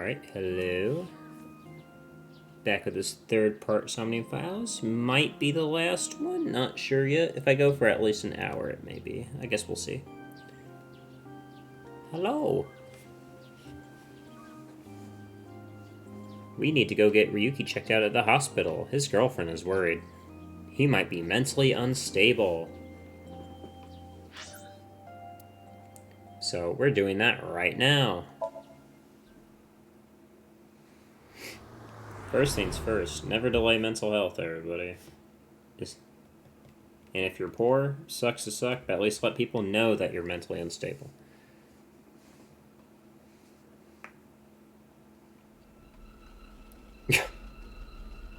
Alright, hello. Back with this third part Somnium Files. Might be the last one, not sure yet. If I go for at least an hour, it may be. I guess we'll see. Hello. We need to go get Ryuki checked out at the hospital. His girlfriend is worried. He might be mentally unstable. So we're doing that right now. First things first, never delay mental health, everybody. And if you're poor, sucks to suck, but at least let people know that you're mentally unstable.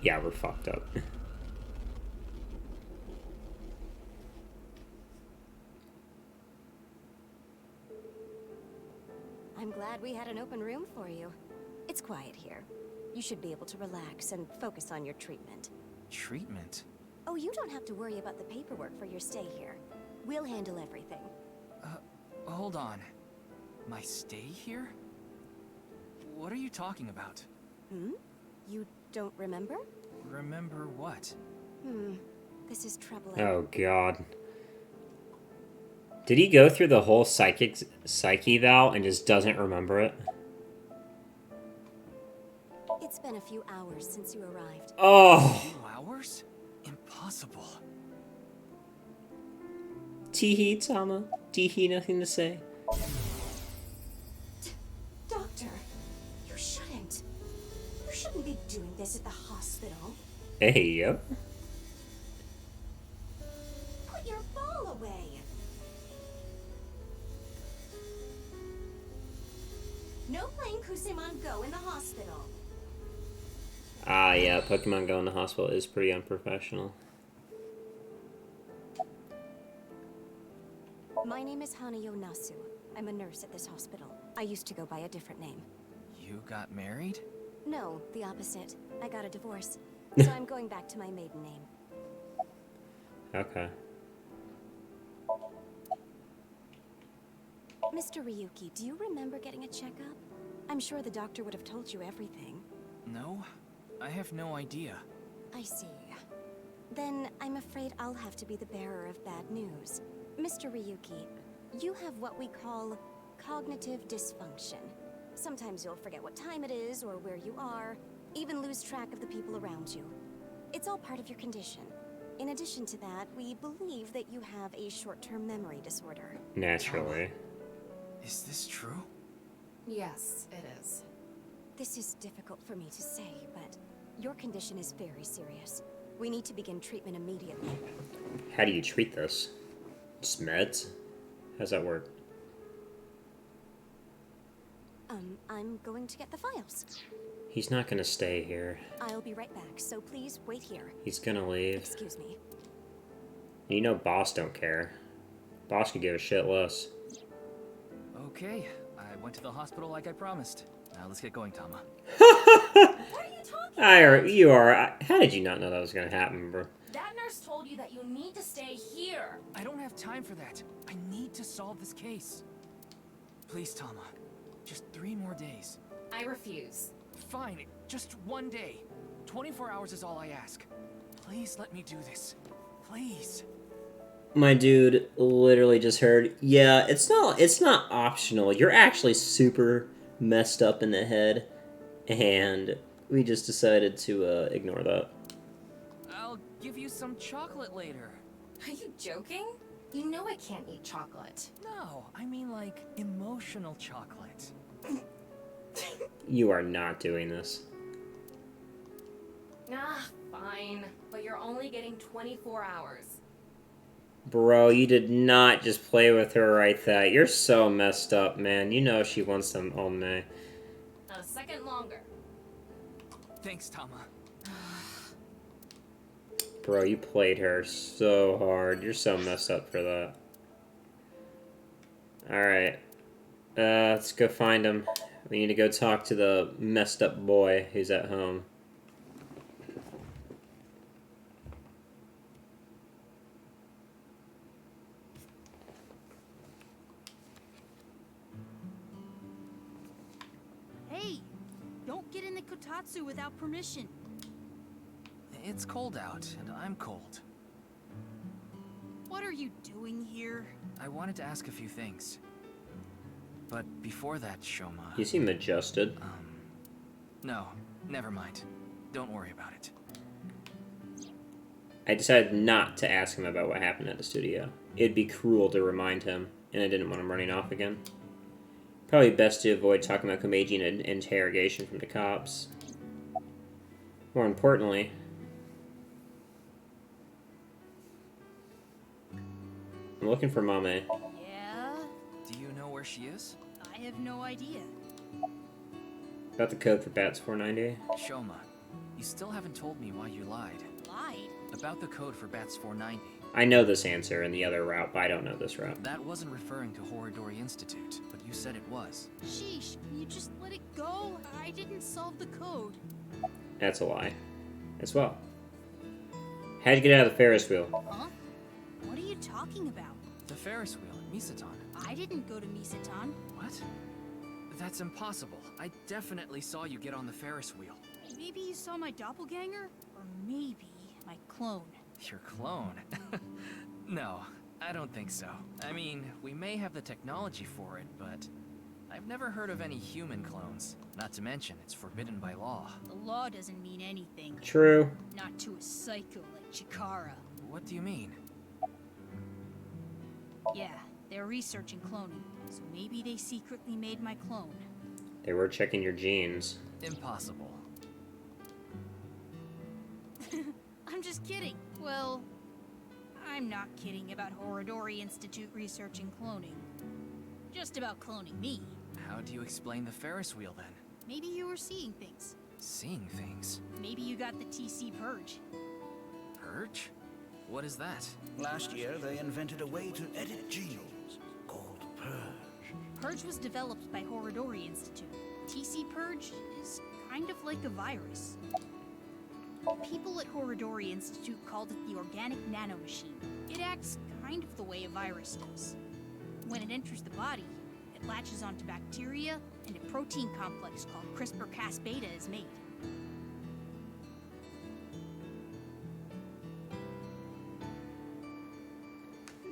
Yeah, we're fucked up. I'm glad we had an open room for you. It's quiet here. You should be able to relax and focus on your treatment. Treatment? Oh, you don't have to worry about the paperwork for your stay here. We'll handle everything. Hold on. My stay here? What are you talking about? You don't remember? Remember what? This is troubling. Oh, God. Did he go through the whole psyche eval and just doesn't remember it? It's been a few hours since you arrived. Oh! 2 hours? Impossible. Teehee, Tama. Teehee, nothing to say. Doctor, you shouldn't. You shouldn't be doing this at the hospital. Hey, yo. Put your ball away. No playing Kusemon Go in the hospital. Ah, yeah, Pokemon Go in the hospital is pretty unprofessional. My name is Hanayo Nasu. I'm a nurse at this hospital. I used to go by a different name. You got married? No, the opposite. I got a divorce. So I'm going back to my maiden name. Okay. Mr. Ryuki, do you remember getting a checkup? I'm sure the doctor would have told you everything. No, I have no idea. I see. Then I'm afraid I'll have to be the bearer of bad news. Mr. Ryuki, you have what we call cognitive dysfunction. Sometimes you'll forget what time it is or where you are, even lose track of the people around you. It's all part of your condition. In addition to that, we believe that you have a short-term memory disorder. Naturally. Is this true? Yes, it is. This is difficult for me to say, but your condition is very serious. We need to begin treatment immediately. How do you treat this? Just meds? How's that work? I'm going to get the files. He's not gonna stay here. I'll be right back, so please wait here. He's gonna leave. Excuse me. You know Boss don't care. Boss could give a shit less. Okay, I went to the hospital like I promised. Now let's get going, Tama. What are you talking about? You are. How did you not know that was gonna happen, bro? That nurse told you that you need to stay here. I don't have time for that. I need to solve this case. Please, Tama. Just 3 more days. I refuse. Fine, just 1 day. 24 hours is all I ask. Please let me do this. Please. My dude literally just heard, yeah, it's not optional. You're actually super messed up in the head, and we just decided to ignore that. I'll give you some chocolate later. Are you joking? You know I can't eat chocolate. No, I mean like emotional chocolate. You are not doing this. Ah, fine. But you're only getting 24 hours. Bro, you did not just play with her like that. You're so messed up, man. You know she wants them on me. Not a second longer. Thanks, Tama. Bro, you played her so hard. You're so messed up for that. Alright. Let's go find him. We need to go talk to the messed up boy who's at home. Hey, the kotatsu without permission? It's cold out, and I'm cold. What are you doing here? I wanted to ask a few things. But before that, Shoma... You seem adjusted. No, never mind. Don't worry about it. I decided not to ask him about what happened at the studio. It'd be cruel to remind him, and I didn't want him running off again. Probably best to avoid talking about Komeiji in an interrogation from the cops. More importantly... I'm looking for Mame. Yeah? Do you know where she is? I have no idea. About the code for Bats 490. Shoma, you still haven't told me why you lied. Lied? About the code for Bats 490. I know this answer in the other route, but I don't know this route. That wasn't referring to Horodori Institute, but you said it was. Sheesh, can you just let it go? I didn't solve the code. That's a lie. As well. How'd you get out of the Ferris wheel? Huh? What are you talking about? The Ferris wheel at Misaton. I didn't go to Misaton. What? That's impossible. I definitely saw you get on the Ferris wheel. Maybe you saw my doppelganger? Or maybe my clone. Your clone? No, I don't think so. I mean, we may have the technology for it, but I've never heard of any human clones. Not to mention, it's forbidden by law. The law doesn't mean anything. True. Not to a psycho like Chikara. What do you mean? Yeah, they're researching cloning, so maybe they secretly made my clone. They were checking your genes. Impossible. I'm just kidding. Well, I'm not kidding about Horodori Institute researching cloning. Just about cloning me. How do you explain the Ferris wheel then? Maybe you were seeing things. Seeing things? Maybe you got the TC Purge. Purge? What is that? Last year, they invented a way to edit genes called Purge. Purge was developed by Horodori Institute. TC Purge is kind of like a virus. People at Horodori Institute called it the organic nanomachine. It acts kind of the way a virus does. When it enters the body, it latches onto bacteria, and a protein complex called CRISPR-Cas-beta is made.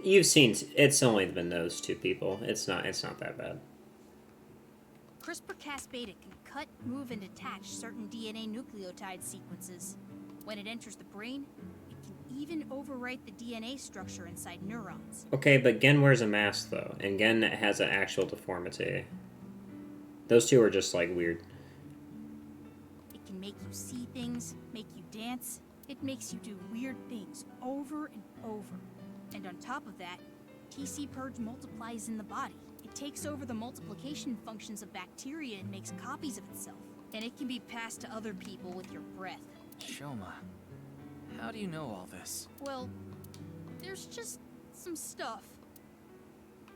You've seen, it's only been those two people. It's not that bad. CRISPR-Cas-beta can cut, move, and attach certain DNA nucleotide sequences. When it enters the brain, it can even overwrite the DNA structure inside neurons. Okay, but Gen wears a mask, though, and Gen has an actual deformity. Those two are just, like, weird. It can make you see things, make you dance. It makes you do weird things over and over. And on top of that, TC Purge multiplies in the body. It takes over the multiplication functions of bacteria and makes copies of itself. And it can be passed to other people with your breath. Shoma, how do you know all this? Well, there's just some stuff.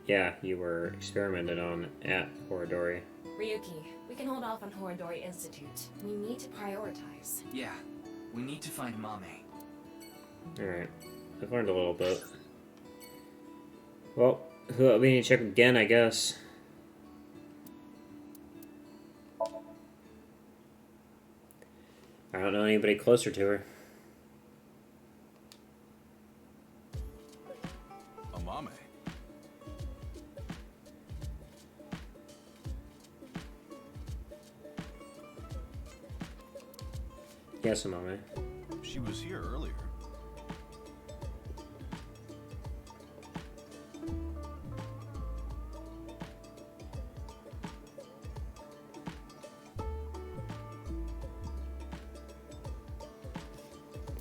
Yeah, you were experimented on at Horodori. Ryuki, we can hold off on Horodori Institute. We need to prioritize. Yeah, we need to find Mame. Alright, I've learned a little bit. Well, we need to check again, I guess. I don't know anybody closer to her. A Mame. Yes, Mame. She was here earlier.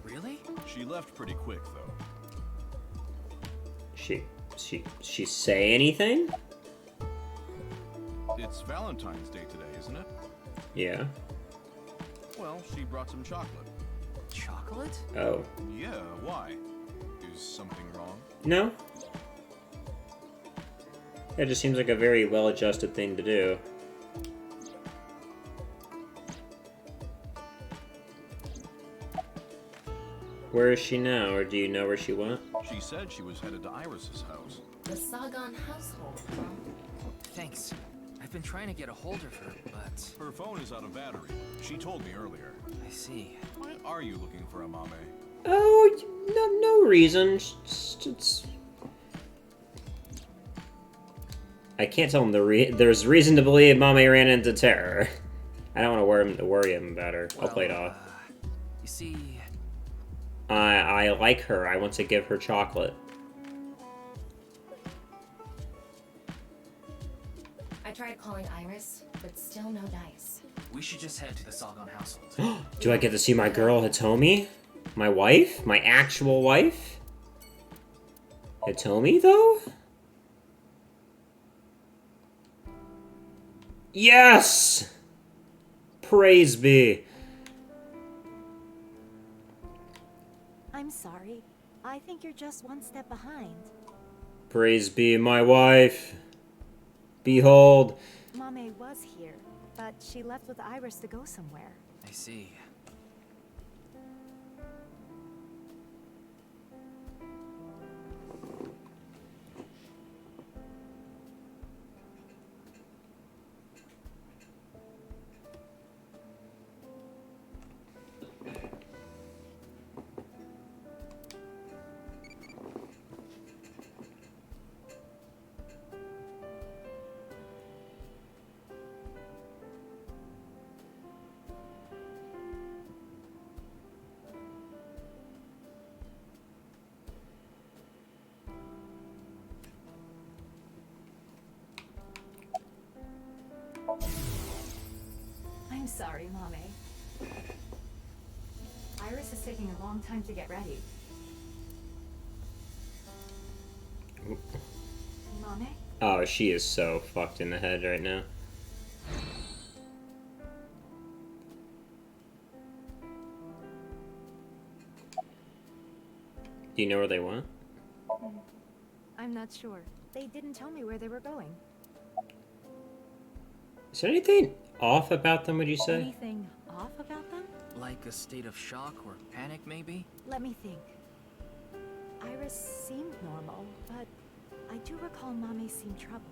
Really? She left pretty quick, though. She say anything? It's Valentine's Day today, isn't it? Yeah. Well, she brought some chocolate. Chocolate? Oh. Yeah, why? Is something wrong? No? That just seems like a very well-adjusted thing to do. Where is she now, or do you know where she went? She said she was headed to Iris's house. The Sagan household, huh? Thanks. I I've been trying to get a hold of her, but... Her phone is out of battery. She told me earlier. I see. Why are you looking for a Mame? Oh, no reason. I can't tell him there's reason to believe Mame ran into terror. I don't want to worry him about her. I'll play it off. You see... I like her. I want to give her chocolate. I tried calling Iris, but still no dice. We should just head to the Salgon household. Do I get to see my girl Hitomi? My wife? My actual wife? Hitomi, though? Yes! Praise be. I'm sorry. I think you're just one step behind. Praise be my wife. Behold. Mame was here, but she left with Iris to go somewhere. I see. I'm sorry, Mame. Iris is taking a long time to get ready. Mame? Oh, she is so fucked in the head right now. Do you know where they went? I'm not sure. They didn't tell me where they were going. Is there anything off about them, would you say? Anything off about them? Like a state of shock or panic, maybe? Let me think. Iris seemed normal, but I do recall Mame seemed troubled.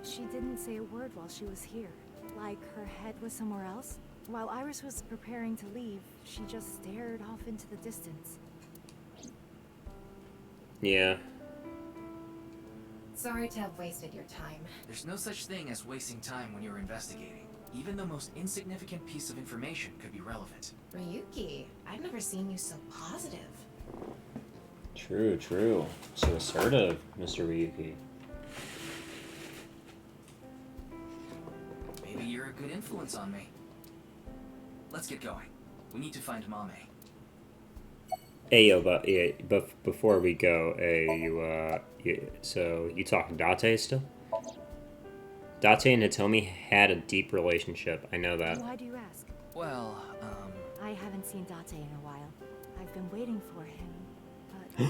She didn't say a word while she was here. Like her head was somewhere else. While Iris was preparing to leave, she just stared off into the distance. Yeah. Sorry to have wasted your time. There's no such thing as wasting time when you're investigating. Even the most insignificant piece of information could be relevant. Ryuki, I've never seen you so positive. True, true. So assertive, Mr. Ryuki. Maybe you're a good influence on me. Let's get going. We need to find Mame. Hey, yo, but before we go, so you talking Date still? Date and Hitomi had a deep relationship. I know that. Why do you ask? Well, I haven't seen Date in a while. I've been waiting for him, but...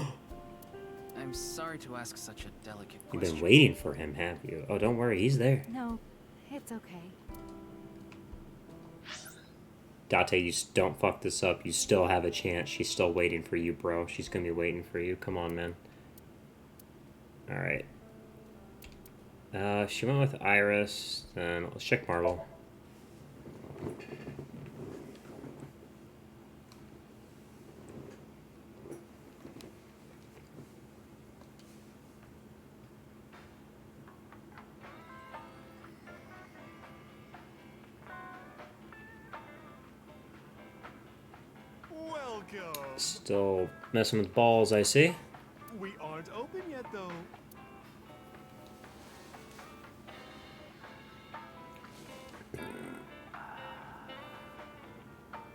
I'm sorry to ask such a delicate You've question. been waiting for him, have you? Oh, don't worry, he's there. No, it's okay. Date, you don't fuck this up. You still have a chance. She's still waiting for you, bro. She's gonna be waiting for you. Come on, man. Alright. She went with Iris, then let's check Marvel. Welcome. Still messing with balls, I see. We aren't open yet, though.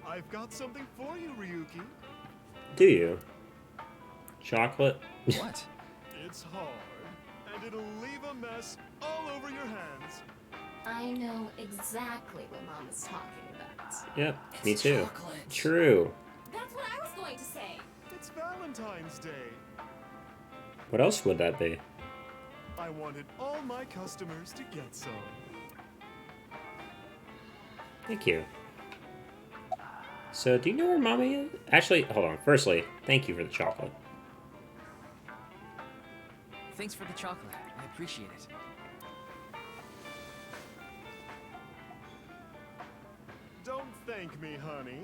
I've got something for you, Ryuki. Do you? Chocolate? What? It's hard, and it'll leave a mess all over your hands. I know exactly what Mom is talking about. Yep, me too. Chocolate. True. That's what I was going to say. It's Valentine's Day. What else would that be? I wanted all my customers to get some. Thank you. So, do you know where Mame is? Actually, hold on. Firstly, thank you for the chocolate. Thanks for the chocolate. I appreciate it. don't thank me, honey.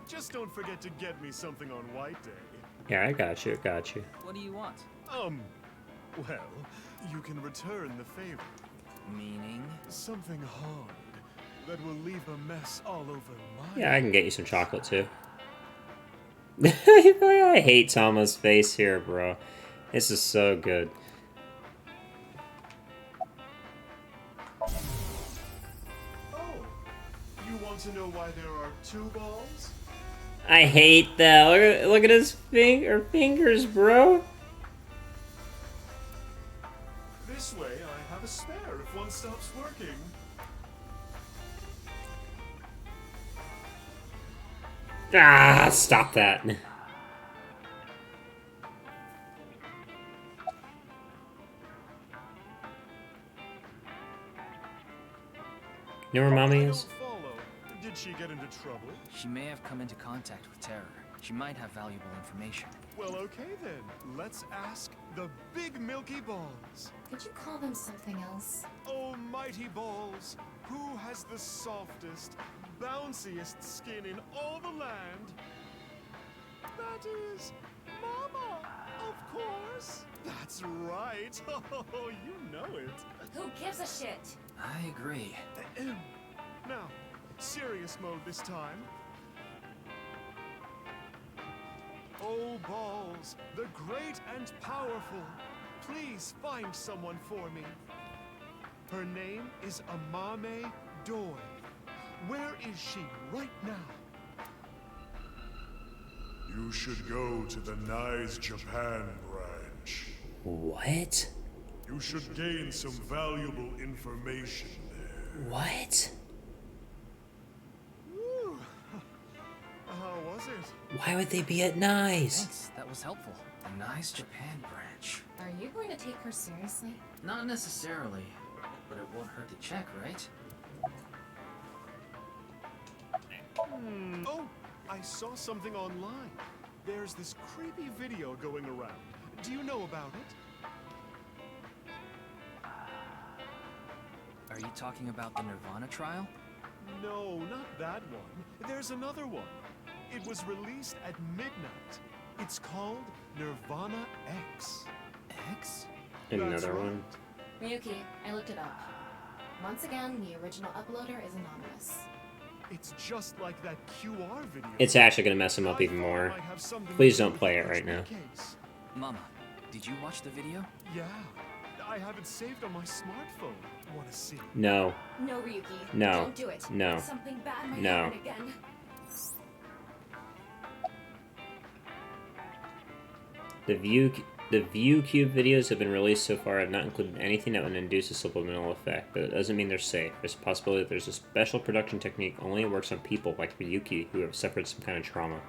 Just don't forget to get me something on White Day. Yeah, I got you. What do you want? Well, you can return the favor. Meaning? Something hard that will leave a mess all over my... Yeah, I can get you some chocolate too. I hate Tama's face here, bro. This is so good. Oh, you want to know why there are 2 balls? I hate that. Look at his fingers, bro. This way, I have a spare if one stops working. Ah, stop that. You know where Mommy I is? don't follow. Did she get into trouble? She may have come into contact with terror. She might have valuable information. Well, okay then. Let's ask the big milky balls. Could you call them something else? Oh, mighty balls, who has the softest, bounciest skin in all the land? That is Mama, of course. That's right. Oh, you know it. Who gives a shit? I agree. Now, serious mode this time. Oh, balls, the great and powerful, please find someone for me. Her name is Mame Doi. Where is she right now? You should go to the Nice Japan branch. What? You should gain some valuable information there. What? Whew. How was it? Why would they be at Nice? Thanks, that was helpful. A nice Japan branch. Are you going to take her seriously? Not necessarily, but it won't hurt to check, right? Oh, I saw something online. There's this creepy video going around. Do you know about it? Are you talking about the Nirvana trial? No, not that one. There's another one. It was released at midnight. It's called Nirvana X. X? Another That's right. one. Ryuki, I looked it up. Once again, the original uploader is anonymous. It's just like that QR video. It's actually gonna mess him up I even thought it more. might have something Please to do don't with play the it right now. actual case. Mama, did you watch the video? Yeah, I have it saved on my smartphone. Want to see? No. No, Ryuki. No. Don't do it. No. Something bad might No. happen again. The View Cube videos have been released so far have not included anything that would induce a subliminal effect, but it doesn't mean they're safe. There's a possibility that there's a special production technique only works on people like Ryuki who have suffered some kind of trauma.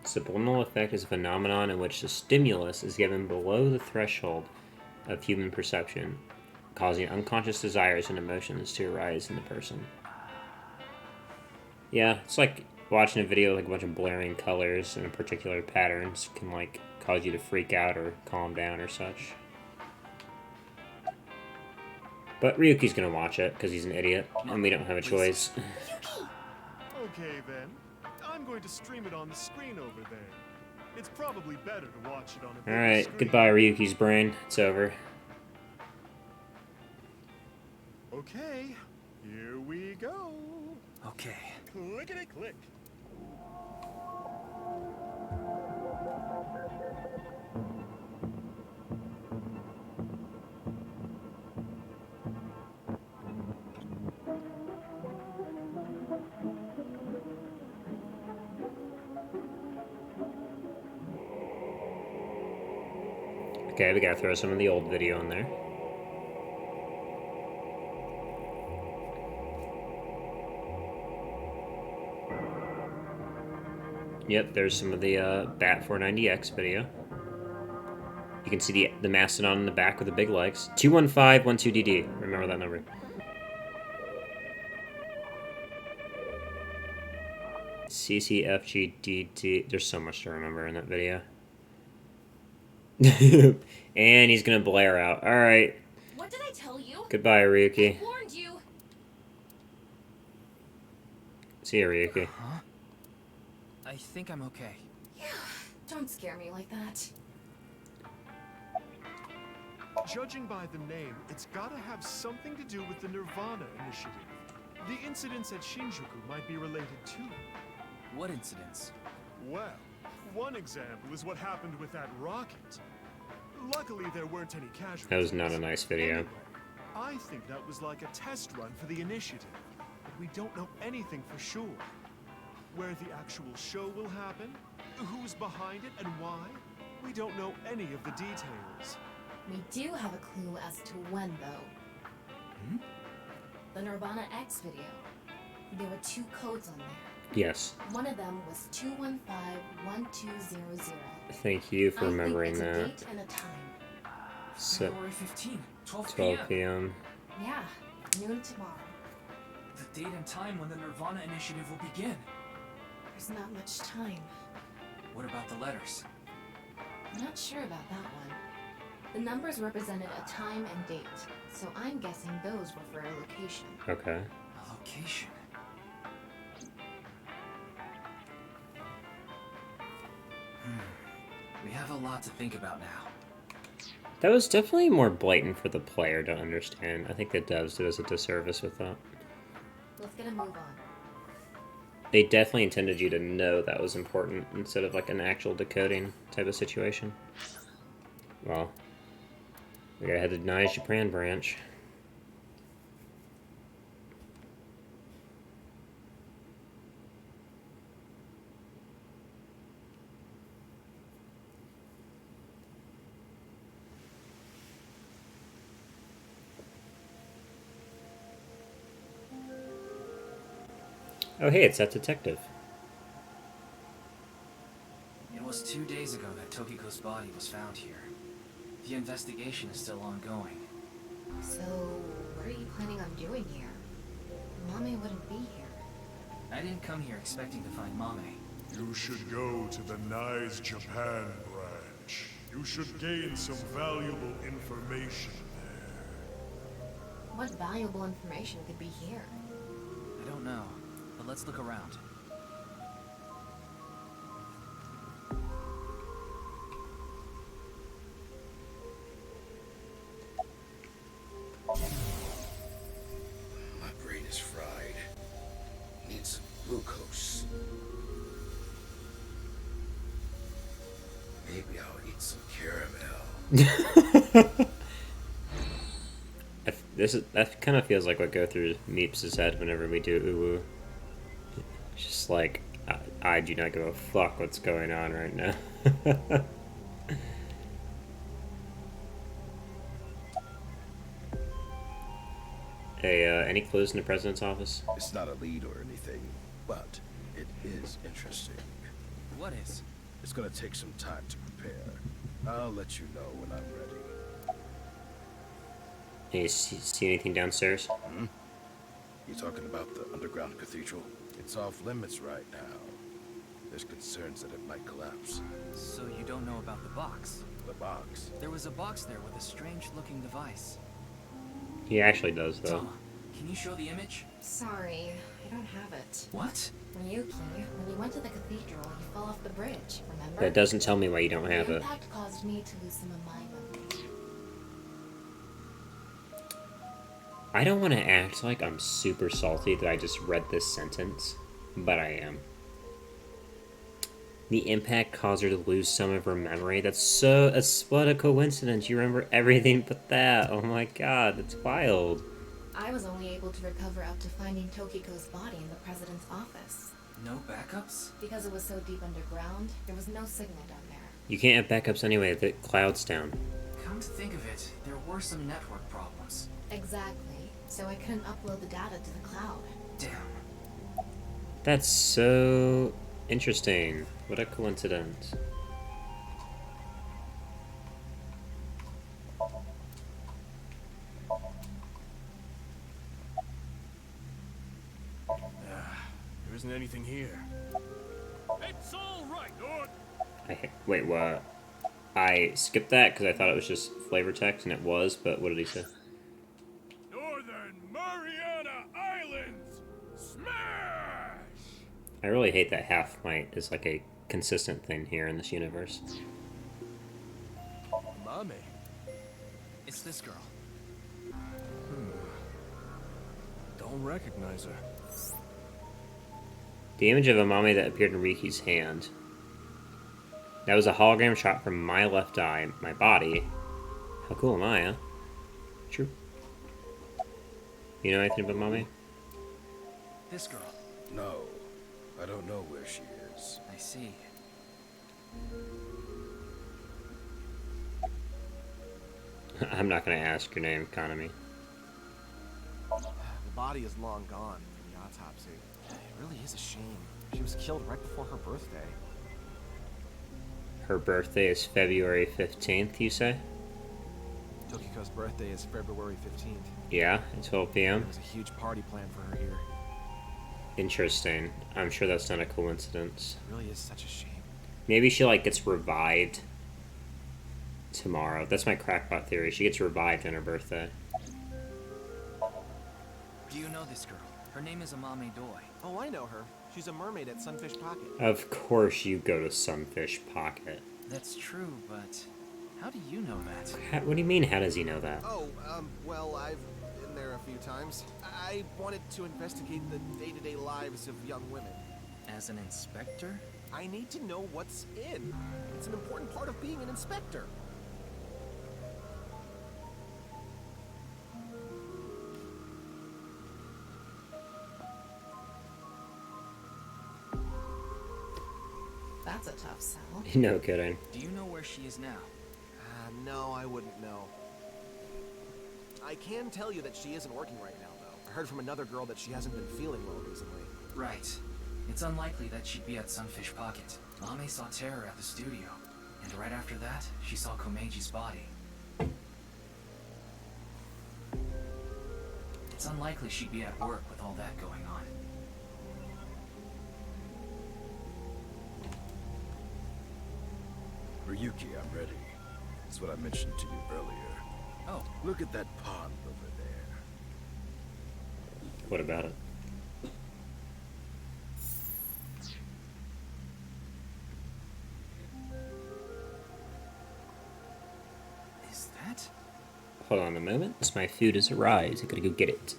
Subliminal effect is a phenomenon in which the stimulus is given below the threshold of human perception, causing unconscious desires and emotions to arise in the person. Yeah, it's like watching a video like a bunch of blaring colors and particular patterns can like cause you to freak out or calm down or such. But Ryuki's gonna watch it because he's an idiot and we don't have a choice. Okay then. I'm going to stream it on the screen over there. It's probably better to watch it on a bigger Alright, screen. goodbye Ryuki's brain. It's over. Okay, here we go. Okay. Clickety click. Okay, we gotta throw some of the old video in there. Yep, there's some of the Bat 490X video. You can see the Mastodon in the back with the big legs. 21512DD. Remember that number. CCFGDD. There's so much to remember in that video. And he's gonna blare out. Alright. What did I tell you? Goodbye, Ryuki. I warned you. See you, Ryuki. Huh? I think I'm okay. Yeah, don't scare me like that. Judging by the name, it's gotta have something to do with the Nirvana initiative. The incidents at Shinjuku might be related too. What incidents? Well, one example is what happened with that rocket. Luckily, there weren't any casualties. That was not a nice video. Anyway, I think that was like a test run for the initiative, but we don't know anything for sure. Where the actual show will happen, who's behind it, and why, we don't know any of the details. We do have a clue as to when, though. The Nirvana X video. There were 2 codes on there. Yes. One of them was 215-1200. Thank you for remembering I think that. it's a date and a time. So, February 15, 12 12 p.m. Yeah, noon tomorrow. The date and time when the Nirvana initiative will begin. There's not much time. What about the letters? I'm not sure about that one. The numbers represented a time and date, so I'm guessing those were for a location. Okay. A location. We have a lot to think about now. That was definitely more blatant for the player to understand. I think the devs did us a disservice with that. Let's get a move on. They definitely intended you to know that was important instead of like an actual decoding type of situation. Well, we gotta head to Nai's Japan branch. Oh hey, it's that detective. It was 2 days ago that Tokiko's body was found here. The investigation is still ongoing. So, what are you planning on doing here? Mame wouldn't be here. I didn't come here expecting to find Mame. You should go to the Nai's Japan branch. You should gain some valuable information there. What valuable information could be here? I don't know, but let's look around. My brain is fried. Need some glucose. Maybe I'll eat some caramel. That kind of feels like what go through Meeps' head whenever we do Uwu. It's just like, I do not give a fuck what's going on right now. Hey, any clues in the president's office? It's not a lead or anything, but it is interesting. What is? It's gonna take some time to prepare. I'll let you know when I'm ready. You see anything downstairs? You talking about the underground cathedral? It's off limits right now. There's concerns that it might collapse. So you don't know about the box? The box? There was a box there with a strange-looking device. He actually does, though. Tama, can you show the image? Sorry, I don't have it. What? Ryuki, when you went to the cathedral, you fell off the bridge, remember? That doesn't tell me why you don't have the it. impact caused me to lose some of my memory. I don't want to act like I'm super salty that I just read this sentence, but I am. The impact caused her to lose some of her memory. That's what a coincidence. You remember everything but that. Oh my god, that's wild. I was only able to recover up to finding Tokiko's body in the president's office. No backups? Because it was so deep underground, there was no signal down there. You can't have backups anyway, the cloud's down. Come to think of it, there were some network problems. Exactly. So I couldn't upload the data to the cloud. Damn. That's so interesting. What a coincidence. There isn't anything here. It's all right, Lord. Wait, what? I skipped that because I thought it was just flavor text, and it was, but what did he say? Northern Mariana Islands, smash! I really hate that half might is like a consistent thing here in this universe. Mame. It's this girl. Don't recognize her. The image of a Mame that appeared in Riki's hand. That was a hologram shot from my left eye, my body. How cool am I, huh? True. You know anything about Mame? This girl. No, I don't know where she is. I see. I'm not gonna ask your name, Kanami. The body is long gone from the autopsy. It really is a shame. She was killed right before her birthday. Her birthday is February 15th, you say? Tokiko's birthday is February 15th. Yeah, at 12 p.m. There was a huge party planned for her here. Interesting. I'm sure that's not a coincidence. It really is such a shame. Maybe she, like, gets revived tomorrow. That's my crackpot theory. She gets revived on her birthday. Do you know this girl? Her name is Mame Doi. Oh, I know her. She's a mermaid at Sunfish Pocket. Of course you go to Sunfish Pocket. That's true, but how do you know that? What do you mean, how does he know that? Oh, well, I've been there a few times. I wanted to investigate the day-to-day lives of young women. As an inspector? I need to know what's in. It's an important part of being an inspector. That's a tough sell. No kidding. Do you know where she is now? No, I wouldn't know. I can tell you that she isn't working right now, though. I heard from another girl that she hasn't been feeling well recently. Right. It's unlikely that she'd be at Sunfish Pocket. Mame saw Terror at the studio, and right after that, she saw Komeji's body. It's unlikely she'd be at work with all that going on. Ryuki, I'm ready. That's what I mentioned to you earlier. Oh. Look at that pond over there. What about it? Is that? Hold on a moment. My food has arrived. I gotta go get it.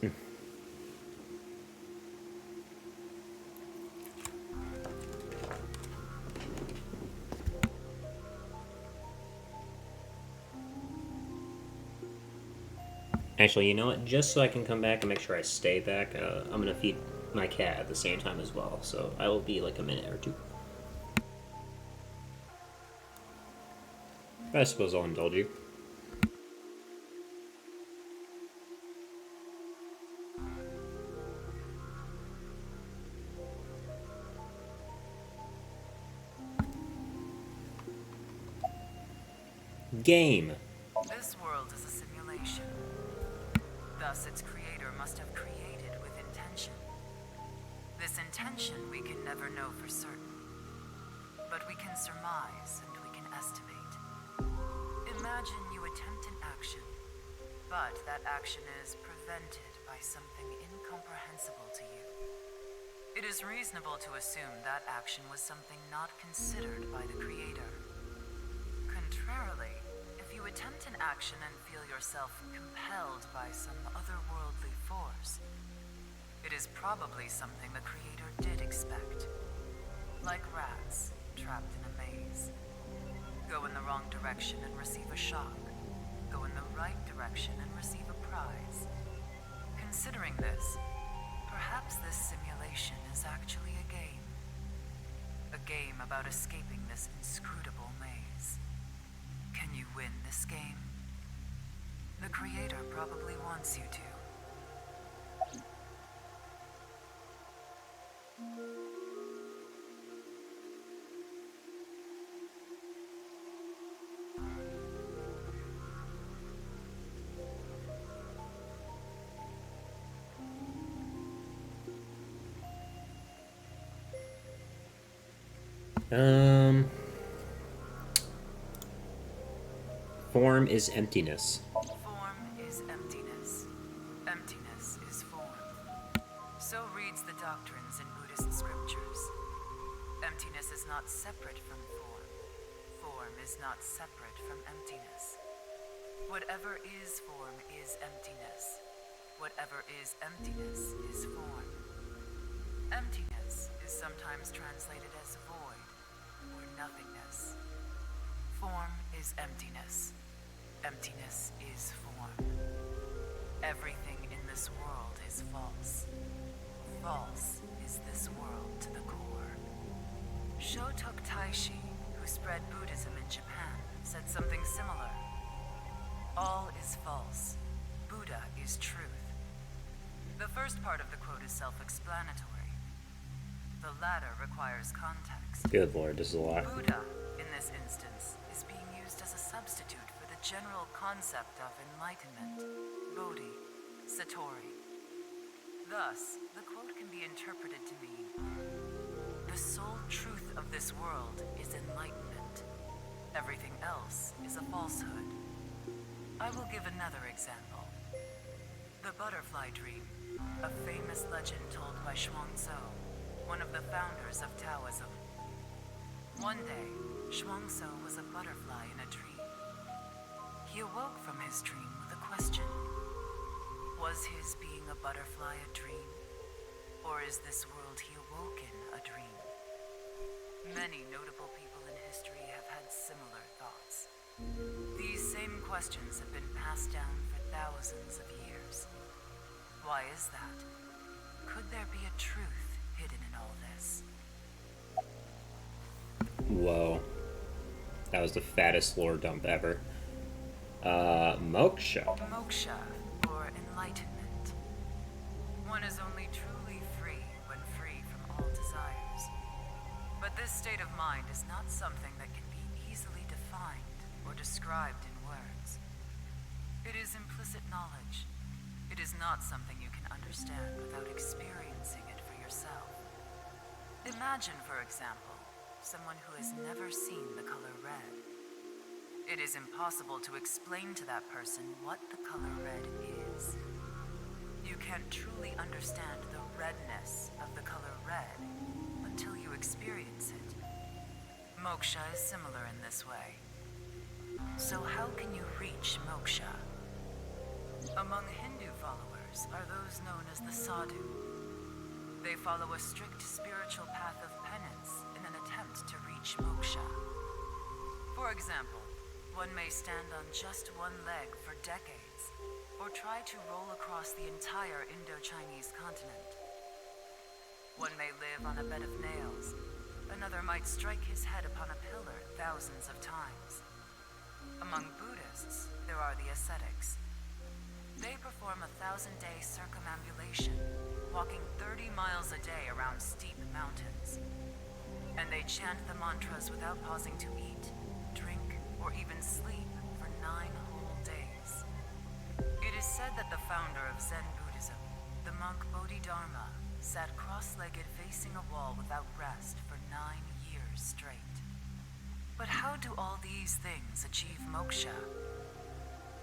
Actually, you know what? Just so I can come back and make sure I stay back, I'm gonna feed my cat at the same time as well. So I will be like a minute or two. I suppose I'll indulge you. Game. This world is a simulation. Thus, its creator must have created with intention. This intention we can never know for certain, but we can surmise and we can estimate. Imagine you attempt an action, but that action is prevented by something incomprehensible to you. It is reasonable to assume that action was something not considered by the creator. Contrarily, if you attempt an action and feel yourself compelled by some otherworldly force, it is probably something the creator did expect. Like rats trapped in a maze. Go in the wrong direction and receive a shock. Go in the right direction and receive a prize. Considering this, perhaps this simulation is actually a game. A game about escaping this inscrutable maze. Can you win this game? The creator probably wants you to. Form is emptiness. Form is emptiness. Emptiness is form. So reads the doctrines in Buddhist scriptures. Emptiness is not separate from form. Form is not separate from emptiness. Whatever is form is emptiness. Whatever is emptiness is form. Emptiness is sometimes translated as void or nothingness. Form is emptiness. Emptiness is form. Everything in this world is false. False is this world to the core. Shotok Taishi, who spread Buddhism in Japan, said something similar. All is false. Buddha is truth. The first part of the quote is self-explanatory. The latter requires context. Good lord, this is a lot. Buddha, in this instance, is being used as a substitute for the general concept of enlightenment, Bodhi, Satori. Thus, the quote can be interpreted to mean, the sole truth of this world is enlightenment. Everything else is a falsehood. I will give another example. The butterfly dream, a famous legend told by Zhuangzi, one of the founders of Taoism. One day, Zhuangzi was a butterfly in a dream. He awoke from his dream with a question. Was his being a butterfly a dream? Or is this world he awoke in a dream? Many notable people in history have had similar thoughts. These same questions have been passed down for thousands of years. Why is that? Could there be a truth hidden in all this? Whoa. That was the fattest lore dump ever. Moksha. Moksha, or enlightenment. One is only truly free when free from all desires. But this state of mind is not something that can be easily defined or described in words. It is implicit knowledge. It is not something you can understand without experiencing it for yourself. Imagine, for example, someone who has never seen the color red. It is impossible to explain to that person what the color red is. You can't truly understand the redness of the color red until you experience it. Moksha is similar in this way. So how can you reach moksha? Among Hindu followers are those known as the sadhu. They follow a strict spiritual path of penance in an attempt to reach moksha. For example, one may stand on just one leg for decades, or try to roll across the entire Indo-Chinese continent. One may live on a bed of nails. Another might strike his head upon a pillar thousands of times. Among Buddhists, there are the ascetics. They perform a 1,000-day circumambulation, walking 30 miles a day around steep mountains. And they chant the mantras without pausing to eat, drink, or even sleep for 9 whole days. It is said that the founder of Zen Buddhism, the monk Bodhidharma, sat cross-legged facing a wall without rest for 9 years straight. But how do all these things achieve moksha?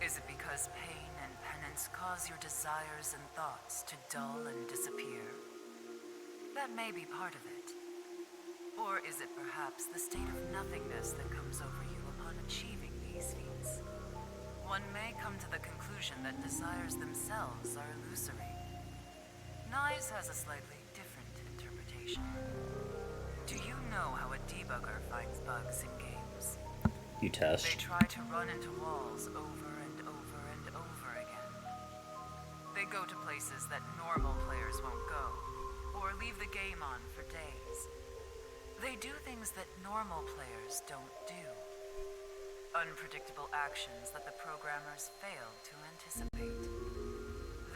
Is it because pain and penance cause your desires and thoughts to dull and disappear? That may be part of it. Or is it perhaps the state of nothingness that comes over you upon achieving these feats? One may come to the conclusion that desires themselves are illusory. Knives has a slightly different interpretation. Do you know how a debugger finds bugs in games? You test. They try to run into walls over and over and over again. They go to places that normal players won't go, or leave the game on for days. They do things that normal players don't do. Unpredictable actions that the programmers failed to anticipate.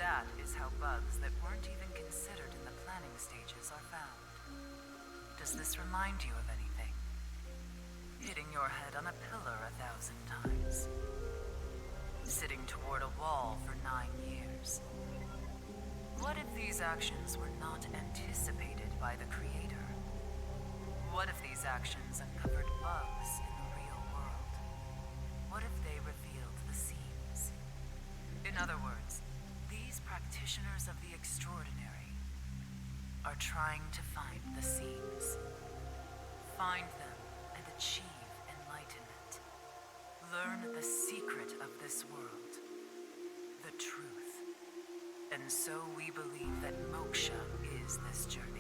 That is how bugs that weren't even considered in the planning stages are found. Does this remind you of anything? Hitting your head on a pillar 1,000 times. Sitting toward a wall for 9 years. What if these actions were not anticipated by the Creator? What if these actions uncovered bugs in the real world? What if they revealed the seams? In other words, these practitioners of the extraordinary are trying to find the seams. Find them and achieve enlightenment. Learn the secret of this world, the truth. And so we believe that moksha is this journey.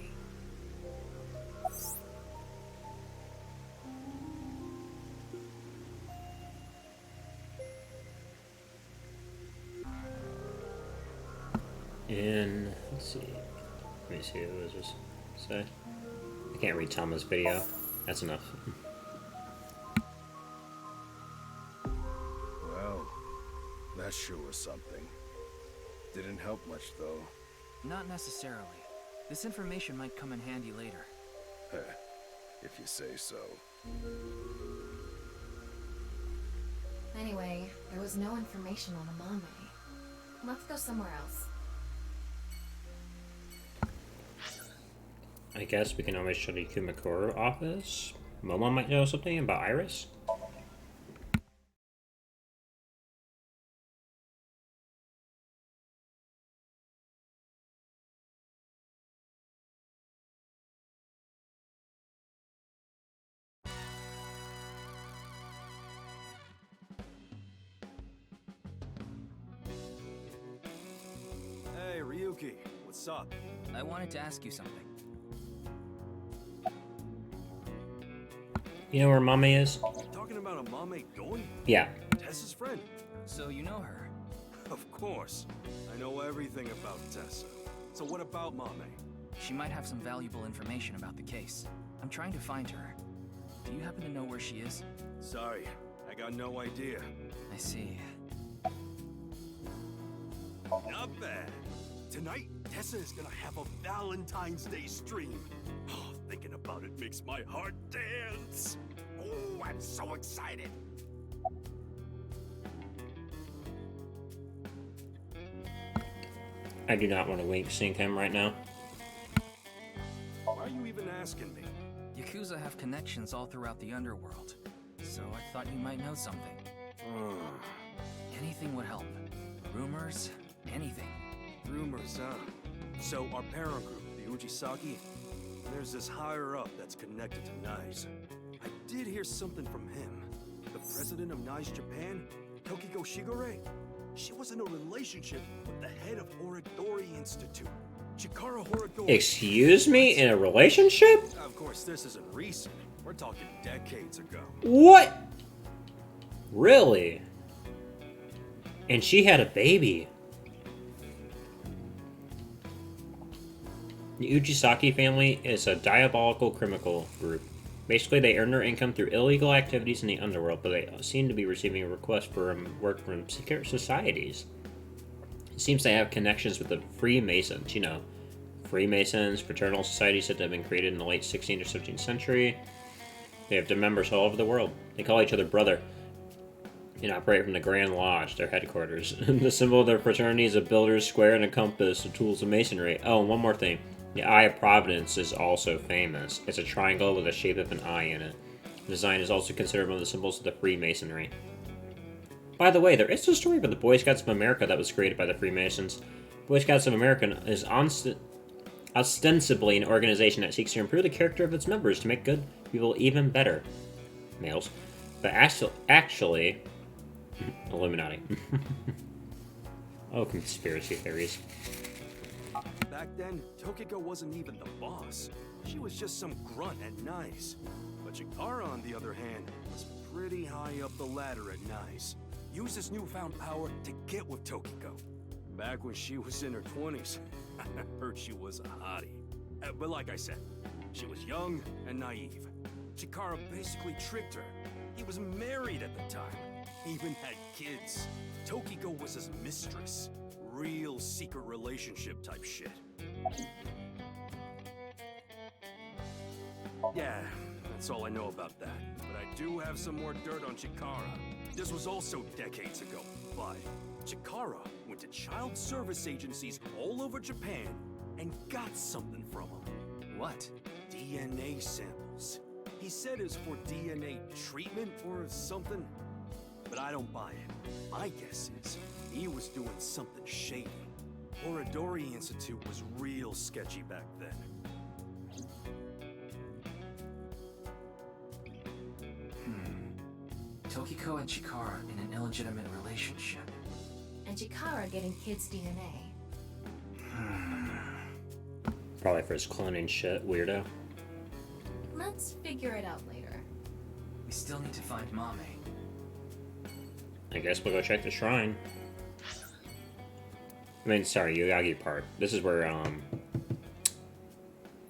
And let's see. Let me see what was this say. I can't read Tama's video. That's enough. Well, that sure was something. Didn't help much, though. Not necessarily. This information might come in handy later. If you say so. Anyway, there was no information on the Mame. Let's go somewhere else. I guess we can always show the Kumakura office. Momo might know something about Iris. Hey, Ryuki, what's up? I wanted to ask you something. You know where Mame is? Talking about a Mame going? Yeah. Tessa's friend? So you know her? Of course. I know everything about Tessa. So what about Mame? She might have some valuable information about the case. I'm trying to find her. Do you happen to know where she is? Sorry, I got no idea. I see. Not bad. Tonight, Tessa is gonna have a Valentine's Day stream. Oh, thinking about it makes my heart dance. Oh, I'm so excited. I do not want to wink sync him right now. Why are you even asking me? Yakuza have connections all throughout the underworld, so I thought you might know something. Anything would help. Rumors, anything. Rumors, huh? So our parent group, the Ujisaki, there's this higher up that's connected to NICE. I did hear something from him. The president of NICE Japan, Tokiko Shigure, she was in a relationship with the head of Horodori Institute, Chikara Horodori. Excuse me? In a relationship? Of course, this isn't recent. We're talking decades ago. What? Really? And she had a baby. The Ujisaki family is a diabolical criminal group. Basically, they earn their income through illegal activities in the underworld, but they seem to be receiving requests for work from secret societies. It seems they have connections with the Freemasons, you know. Freemasons, fraternal societies that have been created in the late 16th or 17th century. They have members all over the world. They call each other brother and operate from the Grand Lodge, their headquarters. The symbol of their fraternity is a builder's square and a compass, the tools of masonry. Oh, and one more thing. The Eye of Providence is also famous. It's a triangle with the shape of an eye in it. The design is also considered one of the symbols of the Freemasonry. By the way, there is a story about the Boy Scouts of America that was created by the Freemasons. Boy Scouts of America is ostensibly an organization that seeks to improve the character of its members to make good people even better. Males. But actually Illuminati. Oh, conspiracy theories. Back then, Tokiko wasn't even the boss. She was just some grunt at NICE. But Chikara, on the other hand, was pretty high up the ladder at NICE. Used his newfound power to get with Tokiko. Back when she was in her 20s, I heard she was a hottie. But like I said, she was young and naive. Chikara basically tricked her. He was married at the time, even had kids. Tokiko was his mistress. Real secret relationship type shit. Yeah, that's all I know about that. But I do have some more dirt on Chikara. This was also decades ago, but Chikara went to child service agencies all over Japan and got something from them. What? DNA samples. He said it's for DNA treatment or something, but I don't buy it. My guess is he was doing something shady. Horodori Institute was real sketchy back then. Tokiko and Chikara in an illegitimate relationship. And Chikara getting kids' DNA. Probably for his cloning shit, weirdo. Let's figure it out later. We still need to find Mame. I guess we'll go check the shrine. I mean, sorry, Yagami part. This is where,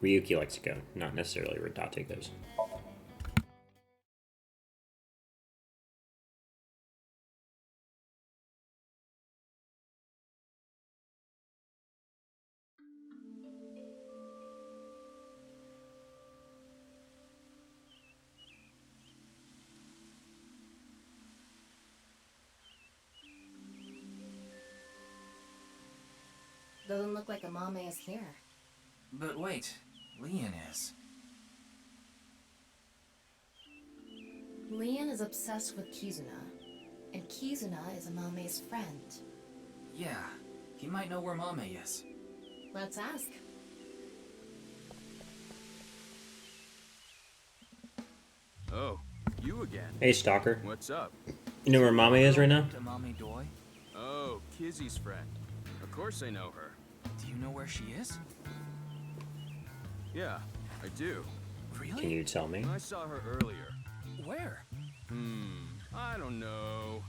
Ryuki likes to go, not necessarily where Date goes. Doesn't look like a Mame is here. But wait, Leon is. Leon is obsessed with Kizuna, and Kizuna is a Mame's friend. Yeah, he might know where Mame is. Let's ask. Oh, you again. Hey, Stalker. What's up? You know where Mame is right now? To Mame Doi? Oh, Kizzy's friend. Of course I know her. Do you know where she is? Yeah, I do. Really? Can you tell me? I saw her earlier. Where? I don't know.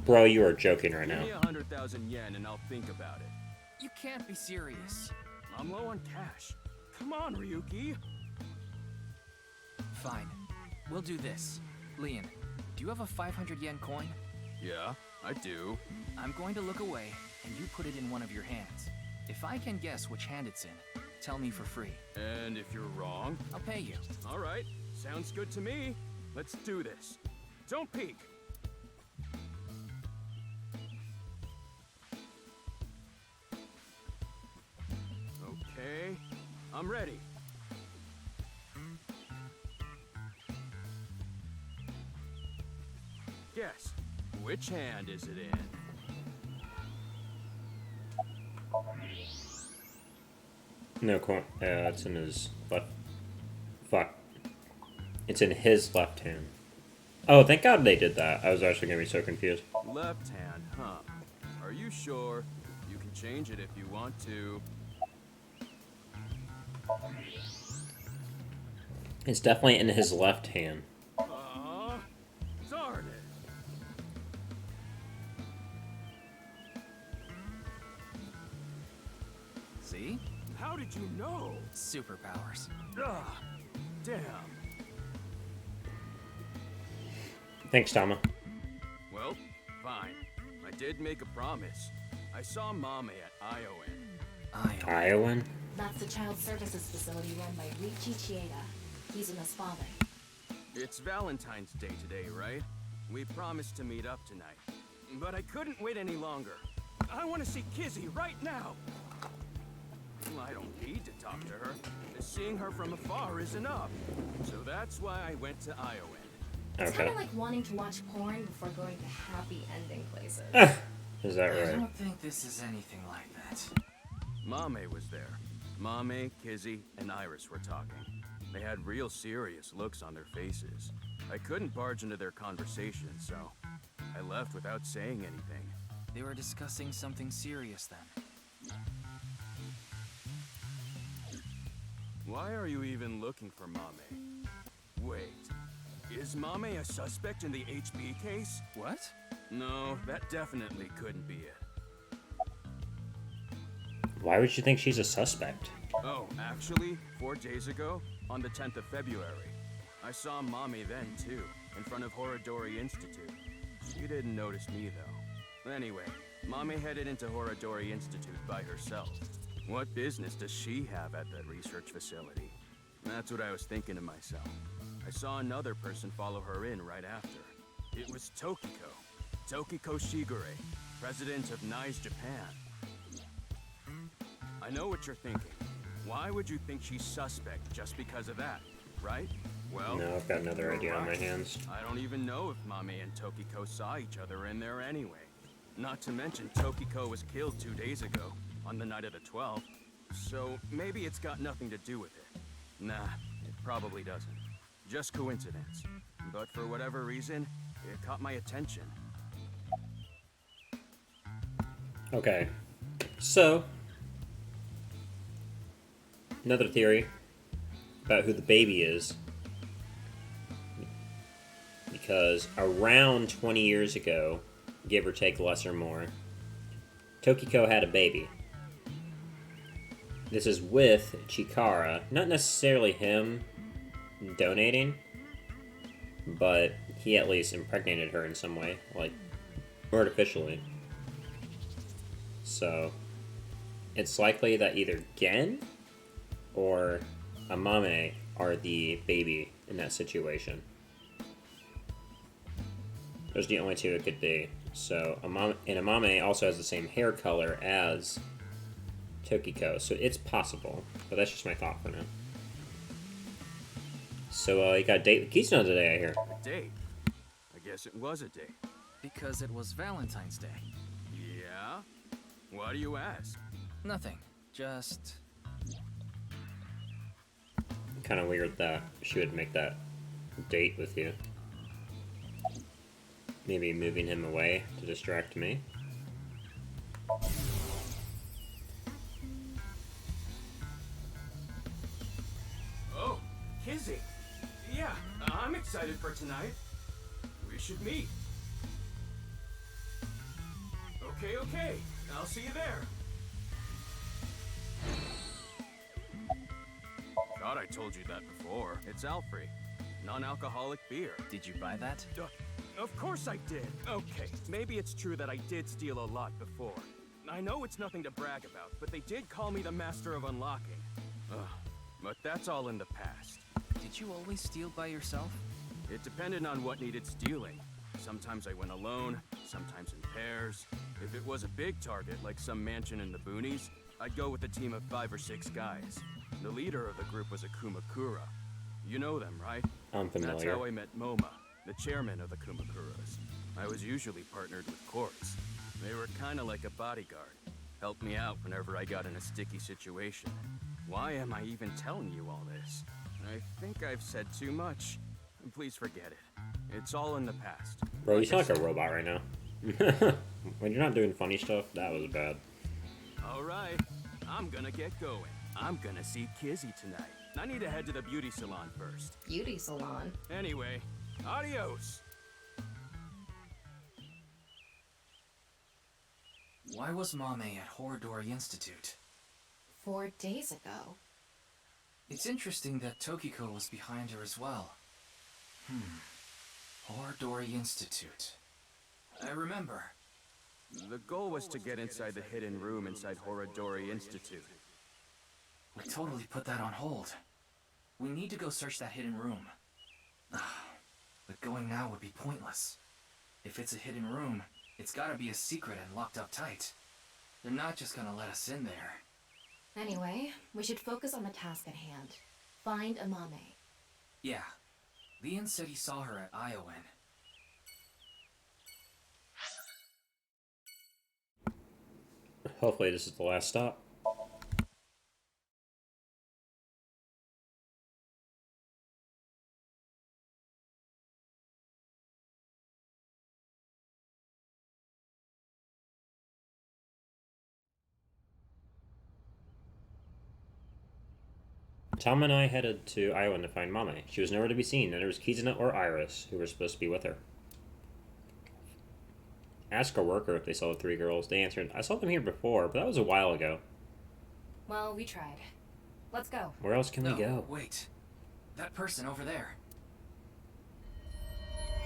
Bro, you are joking right Give now. me 100,000 yen and I'll think about it. You can't be serious. I'm low on cash. Come on, Ryuki. Fine. We'll do this. Leon, do you have a 500 yen coin? Yeah, I do. I'm going to look away, and you put it in one of your hands. If I can guess which hand it's in, tell me for free. And if you're wrong? I'll pay you. All right, sounds good to me. Let's do this. Don't peek. Okay, I'm ready. Guess, which hand is it in? No coin. It's in his left. Fuck. It's in his left hand. Oh, thank God they did that. I was actually gonna be so confused. Left hand, huh? Are you sure? You can change it if you want to. It's definitely in his left hand. Darn it. See? How did you know? Superpowers. Ugh, damn. Thanks, Tama. Well, fine. I did make a promise. I saw Mame at Iowan. Iowan? That's the child services facility run by Riichi Chieda. He's in father. It's Valentine's Day today, right? We promised to meet up tonight. But I couldn't wait any longer. I want to see Kizzy right now. I don't need to talk to her. Seeing her from afar is enough. So that's why I went to Iowan. It's Okay. kind of like wanting to watch porn before going to happy ending places. Is that I right? don't think this is anything like that. Mame was there. Mame, Kizzy, and Iris were talking. They had real serious looks on their faces. I couldn't barge into their conversation, so I left without saying anything. They were discussing something serious then. Why are you even looking for Mame? Wait, is Mame a suspect in the HB case? What? No, that definitely couldn't be it. Why would you think she's a suspect? Oh, actually, 4 days ago, on the 10th of February, I saw Mame then, too, in front of Horodori Institute. She didn't notice me, though. Anyway, Mame headed into Horodori Institute by herself. What business does she have at that research facility? That's what I was thinking to myself. I saw another person follow her in right after. It was Tokiko. Tokiko Shigure, president of NICE Japan. I know what you're thinking. Why would you think she's suspect just because of that, right? Well, No, I've got another idea on my hands. I don't even know if Mame and Tokiko saw each other in there anyway. Not to mention Tokiko was killed 2 days ago, on the night of the 12th. So maybe it's got nothing to do with it. Nah, it probably doesn't. Just coincidence. But for whatever reason, it caught my attention. Okay. So, another theory about who the baby is. Because around 20 years ago, give or take less or more, Tokiko had a baby. This is with Chikara, not necessarily him donating, but he at least impregnated her in some way, like artificially. So, it's likely that either Gen or a Mame are the baby in that situation. Those are the only two it could be. So, Mame also has the same hair color as Tokiko, so it's possible. But that's just my thought for now. So, you got a date with Kizuna today, I hear. A date? I guess it was a date. Because it was Valentine's Day. Yeah? Why do you ask? Nothing. Just... Kind of weird that she would make that date with you. Maybe moving him away to distract me. Oh, Kizzy. Yeah, I'm excited for tonight. We should meet. Okay. I'll see you there. Thought I told you that before. It's Alfrey. Non-alcoholic beer. Did you buy that? Of course I did. Okay, maybe it's true that I did steal a lot before. I know it's nothing to brag about, but they did call me the master of unlocking. Ugh, but that's all in the past. Did you always steal by yourself? It depended on what needed stealing. Sometimes I went alone, sometimes in pairs. If it was a big target, like some mansion in the boonies, I'd go with a team of 5 or 6 guys. The leader of the group was a Kumakura. You know them, right? I'm familiar. That's how I met Moma, the chairman of the Kumakuras. I was usually partnered with Quartz. They were kind of like a bodyguard. Helped me out whenever I got in a sticky situation. Why am I even telling you all this? I think I've said too much. Please forget it. It's all in the past. Bro, you sound like a robot right now. When you're not doing funny stuff, that was bad. Alright, I'm gonna get going. I'm gonna see Kizzy tonight. I need to head to the beauty salon first. Beauty salon? Anyway, adios! Why was Mame at Horodori Institute? 4 days ago. It's interesting that Tokiko was behind her as well. Horodori Institute. I remember. The goal was to get inside the hidden room inside Horodori Institute. We totally put that on hold. We need to go search that hidden room. But going now would be pointless. If it's a hidden room, it's gotta be a secret and locked up tight. They're not just gonna let us in there. Anyway, we should focus on the task at hand. Find a Mame. Yeah. Leon said he saw her at Iowan. Hopefully this is the last stop. Tom and I headed to Iowa to find Mame. She was nowhere to be seen, and it was Kizuna or Iris who were supposed to be with her. Ask a worker if they saw the 3 girls. They answered, I saw them here before, but that was a while ago. Well, we tried. Let's go. Where else can we go? Wait. That person over there.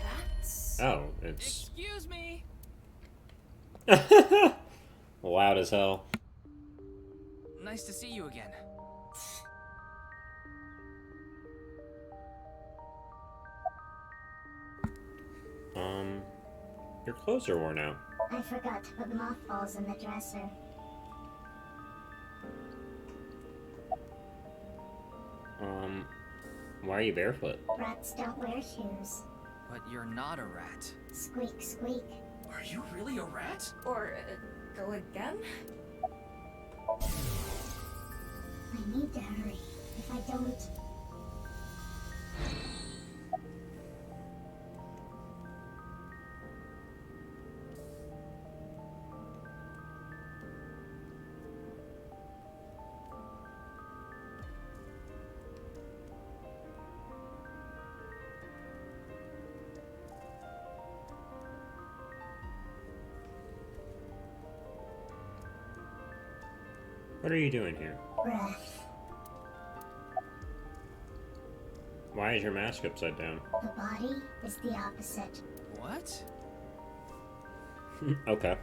That's... Oh, it's... Excuse me! loud as hell. Nice to see you again. Your clothes are worn out. I forgot to put the mothballs in the dresser. Why are you barefoot? Rats don't wear shoes. But you're not a rat. Squeak, squeak. Are you really a rat? Or go again? I need to hurry. If I don't... What are you doing here? Breath. Why is your mask upside down? The body is the opposite. What? Okay.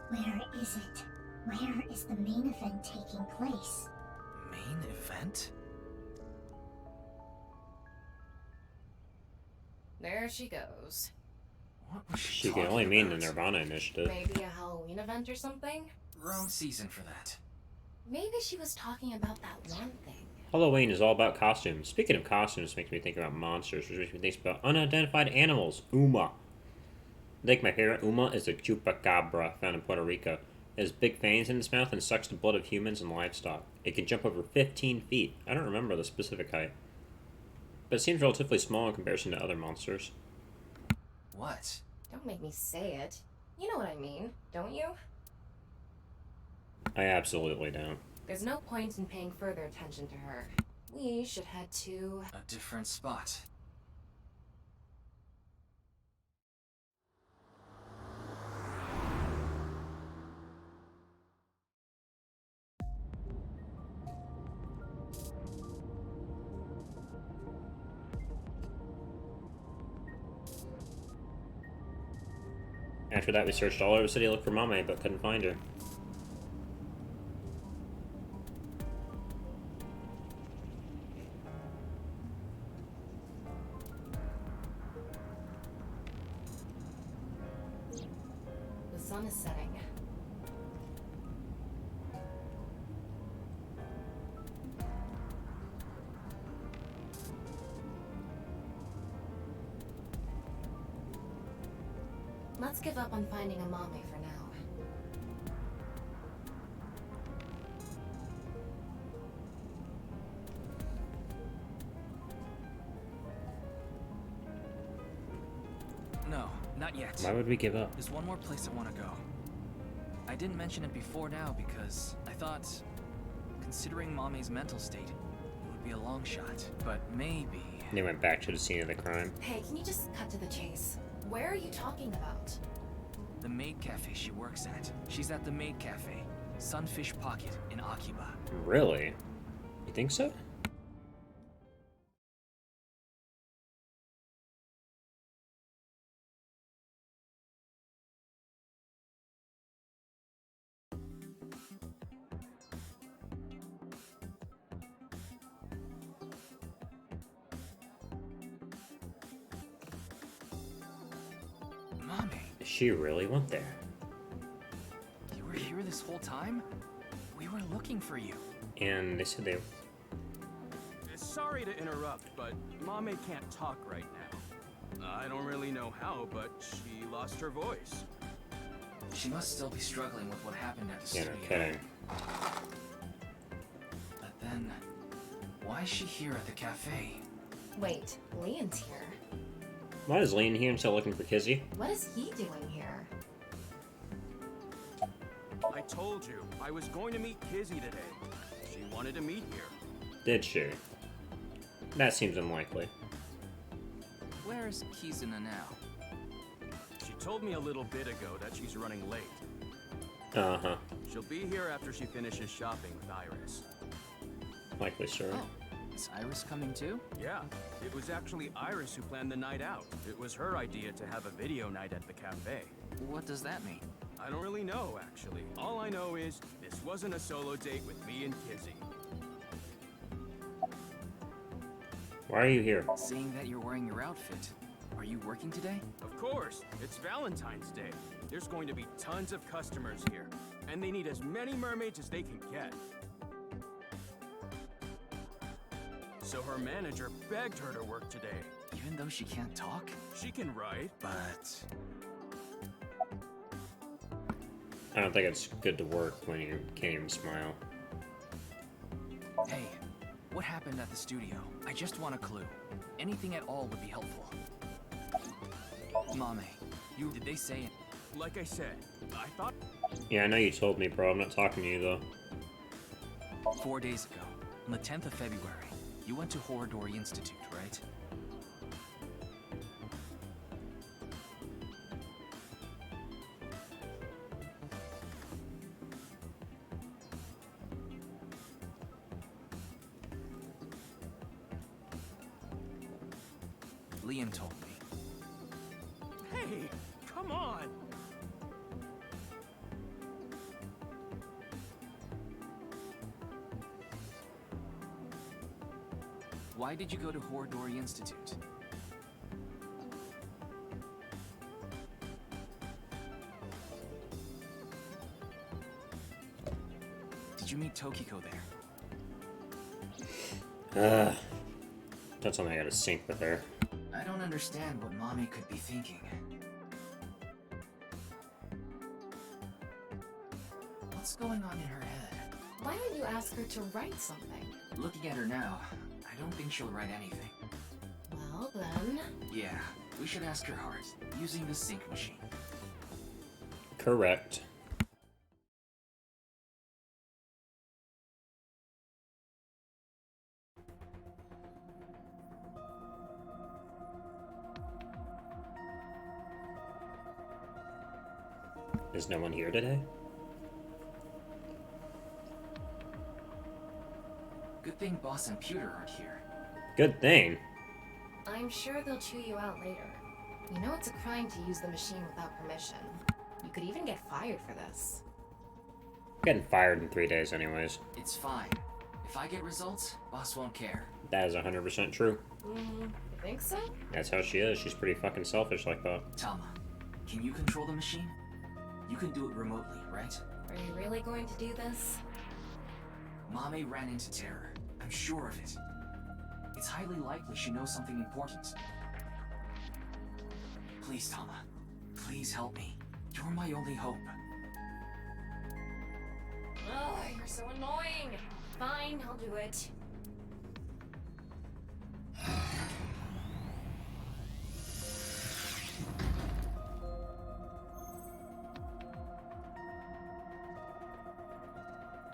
Where is it? Where is the main event taking place? Main event? There she goes. What was She can only mean the Nirvana initiative. Maybe a Halloween event or something? Wrong season for that. Maybe she was talking about that one thing. Halloween is all about costumes. Speaking of costumes, makes me think about monsters, which makes me think about unidentified animals. Uma. I think my favorite Uma is the chupacabra found in Puerto Rico. It has big fangs in its mouth and sucks the blood of humans and livestock. It can jump over 15 feet. I don't remember the specific height, but it seems relatively small in comparison to other monsters. What? Don't make me say it. You know what I mean, don't you? I absolutely don't. There's no point in paying further attention to her. We should head to... A different spot. After that, we searched all over the city to look for Mame, but couldn't find her. The sun is setting. Let's give up on finding a Mame for now. No, not yet. Why would we give up? There's one more place I want to go. I didn't mention it before now because I thought, considering Mame's mental state, it would be a long shot. But maybe... They went back to the scene of the crime. Hey, can you just cut to the chase? Where are you talking about? The maid cafe she works at. She's at the maid cafe. Sunfish Pocket in Akiba. Really? You think so? Mame, She really went there. you were here this whole time? We were looking for you. And they said they... Sorry to interrupt, but Mame can't talk right now. I don't really know how, but she lost her voice. She must still be struggling with what happened at the Yeah, studio. no kidding. But then, why is she here at the cafe? Wait, Leon's here. Why is Lean here still looking for Kizzy? What is he doing here? I told you, I was going to meet Kizzy today. She wanted to meet here. Did she? That seems unlikely. Where is Kizuna now? She told me a little bit ago that she's running late. Uh-huh. She'll be here after she finishes shopping with Iris. Likely, sure. Oh, is Iris coming too? Yeah, it was actually Iris who planned the night out. It was her idea to have a video night at the cafe. What does that mean? I don't really know, actually. All I know is this wasn't a solo date with me and Kizzy. Why are you here? Seeing that you're wearing your outfit, are you working today? Of course, it's Valentine's Day. There's going to be tons of customers here, and they need as many mermaids as they can get. So her manager begged her to work today. Even though she can't talk? She can write, but... I don't think it's good to work when you can't even smile. Hey, what happened at the studio? I just want a clue. Anything at all would be helpful. Mame, did they say it? Like I said, I thought... Yeah, I know you told me, bro. I'm not talking to you, though. 4 days ago, on the 10th of February, you went to Horodori Institute, right? Liam told me. Hey, come on! Why did you go to Horodori Institute? Did you meet Tokiko there? That's something I gotta sync with her. I don't understand what Mame could be thinking. What's going on in her head? Why don't you ask her to write something? Looking at her now, I don't think she'll write anything. Well, then... Yeah, we should ask her heart, using the sync machine. Correct. Is no one here today? Good thing Boss and Pewter aren't here. Good thing. I'm sure they'll chew you out later. You know it's a crime to use the machine without permission. You could even get fired for this. I'm getting fired in 3 days anyways. It's fine. If I get results, Boss won't care. That is 100% true. You think so? That's how she is. She's pretty fucking selfish like that. Tama, can you control the machine? You can do it remotely, right? Are you really going to do this? Mame ran into terror. I'm sure of it. It's highly likely she knows something important. Please, Tama. Please help me. You're my only hope. Oh, you're so annoying. Fine, I'll do it.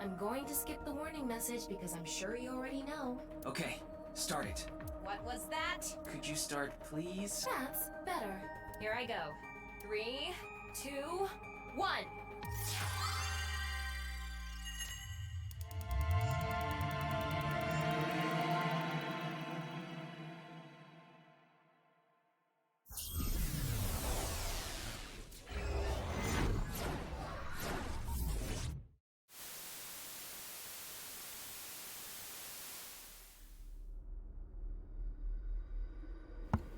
I'm going to skip the warning message because I'm sure you already know. Okay, start it. What was that? Could you start, please? That's better. Here I go. 3, 2, 1.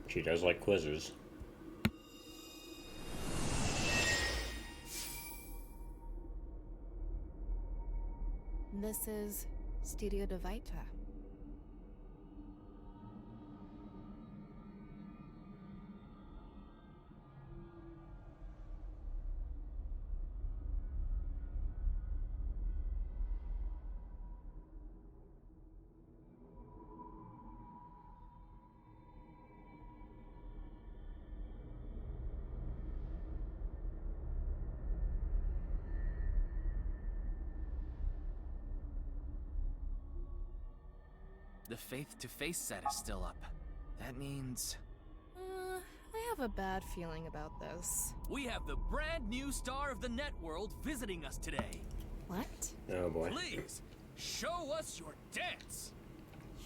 She does like quizzes. This is Studio de Vita. The face-to-face set is still up. That means... I have a bad feeling about this. We have the brand new star of the networld visiting us today. What? Oh boy. Please, show us your dance.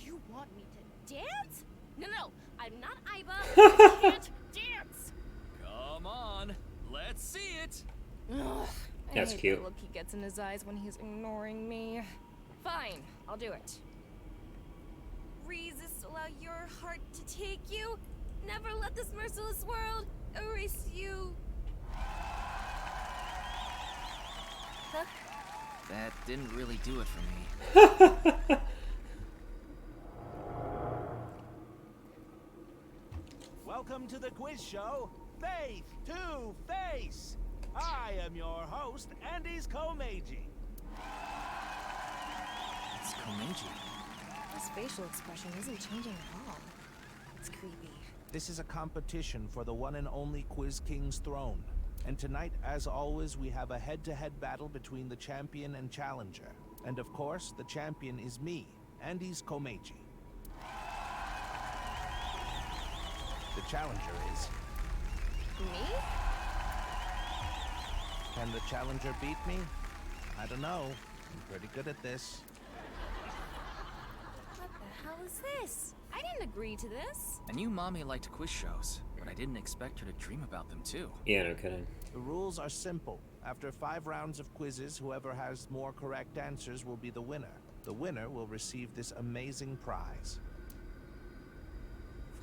You want me to dance? No, I'm not Aiba. I can't dance. Come on, let's see it. Ugh, That's I hate cute. the look he gets in his eyes when he's ignoring me. Fine, I'll do it. Resist, allow your heart to take you. Never let this merciless world erase you. Huh? That didn't really do it for me. Welcome to the quiz show, Faith to Face. I am your host, Andy's Komeiji. It's Komeiji. His facial expression isn't changing at all. It's creepy. This is a competition for the one and only Quiz King's throne. And tonight, as always, we have a head-to-head battle between the champion and challenger. And of course, the champion is me, Andy's Komeiji. The challenger is... Me? Can the challenger beat me? I don't know. I'm pretty good at this. What the hell is this? I didn't agree to this. I knew Mame liked quiz shows, but I didn't expect her to dream about them too. Yeah, no kidding. The rules are simple. After 5 rounds of quizzes, whoever has more correct answers will be the winner. The winner will receive this amazing prize.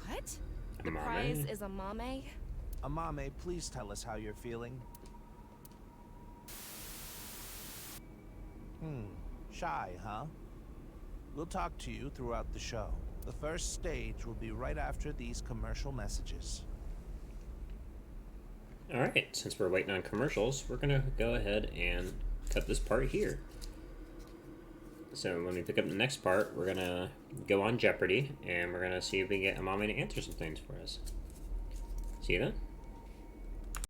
What? A The mame? prize is a mame? Mame, please tell us how you're feeling. Shy, huh? We'll talk to you throughout the show. The first stage will be right after these commercial messages. Alright, since we're waiting on commercials, we're gonna go ahead and cut this part here. So when we pick up the next part, we're gonna go on Jeopardy, and we're gonna see if we can get a Mame to answer some things for us. See you then.